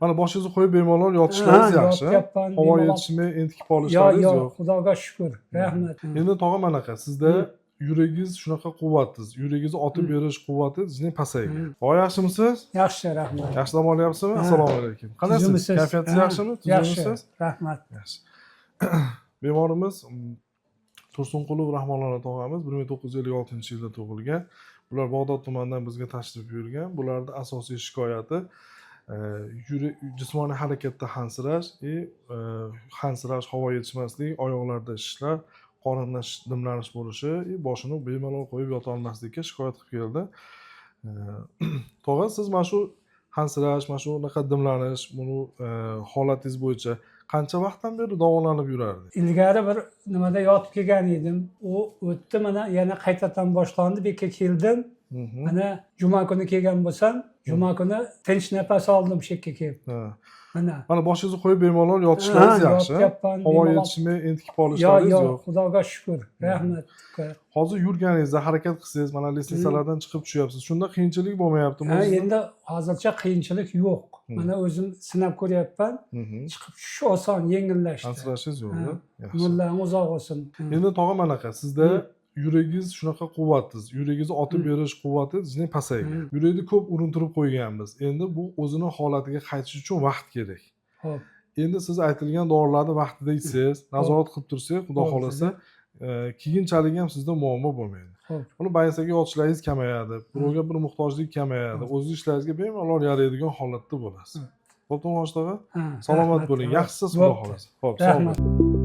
Mana boshingizni qo'yib bemalol yotishlaringiz yaxshi. Yotyapman, Havo bemalol. yetishmay, entikib olishlaringiz Yo'q, yo'q. Xudoga shukur. Rahmat. Endi tog'a manaqa, sizda yuragingiz shunaqa quvvatsiz, yuragingizni otib berish quvvati sizning pasaygan. Voy yaxshimisiz? Yaxshi, rahmat. Yaxshi dam olyapsizmi? Assalomu alaykum. Qanaqasiz? Tuzimisiz? Kayfiyatingiz yaxshimi? Tuzimisiz? Rahmat. Yaxshi. Bemorimiz Tursunqulov Rahmonona tog'amiz 1956-yilda tug'ilgan. Bular Bag'dod tumanidan bizga tashrif buyurgan. Bularning asosiy shikoyati jismoniy harakatda hansirash, hansirash, havo yetishmaslik, oyoqlarda shishlar, qorinda dimlanish bo'lishi, boshini bemalol qo'yib yota olmaslikka shikoyat qilib keldi. Tog'a, siz mana shu hansirash, mana shu unaqa dimlanish, buni holatingiz bo'yicha qancha vaqtdan beri davolanib yurardingiz? Ilgari bir nimada yotib kelgan edim. U o'tdi, mana yana qaytadan boshlandi. Bu yerga keldim. Mana juma kuni kelgan bo'lsam, juma kuni tinch nafas oldim shu yerga kelib. Mana boshingizni qo'yib bemalol yotishlaringiz yaxshi. Yotyapman, Havo yetishmay, entikib olishlaringiz yo'q. Yo'q, Xudoga shukur. Rahmat. Hozir yurganingizda harakat qilsangiz, mana lestnitsalardan chiqib tushyapsiz. Shunda qiyinchilik bo'lmayaptimi o'zingizda? Endi hozircha qiyinchilik yo'q. Mana o'zim sinab ko'ryapman. Chiqib tushish oson, yengillashdi. Hansirashingiz yo'q-da. Yaxshi. Umrlaringiz uzoq bo'lsin. Endi tog'a manaqa, sizda yuragingiz shunaqa quvvatsiz, yuragingizni otib berish quvvati sizning pasaygan. Yurakni ko'p urintirib qo'yganmiz. Endi bu o'zining holatiga qaytish uchun vaqt kerak. Xo'p. Endi siz aytilgan dorilarni vaqtida ichsangiz, nazorat qilib tursangiz, xudo xolasa, keyinchalik ham sizda muammo bo'lmaydi. Uni bayasaga yotishlaringiz kamayadi, birovga bir muhtojlik kamayadi, o'z ishlaringizga bemalol yaraydigan holatda bo'lasiz. Xo'p, To'ng'osh tog'a, salomat bo'ling, yaxshisiz xudo xolasa. Xo'p, sog' bo'ling.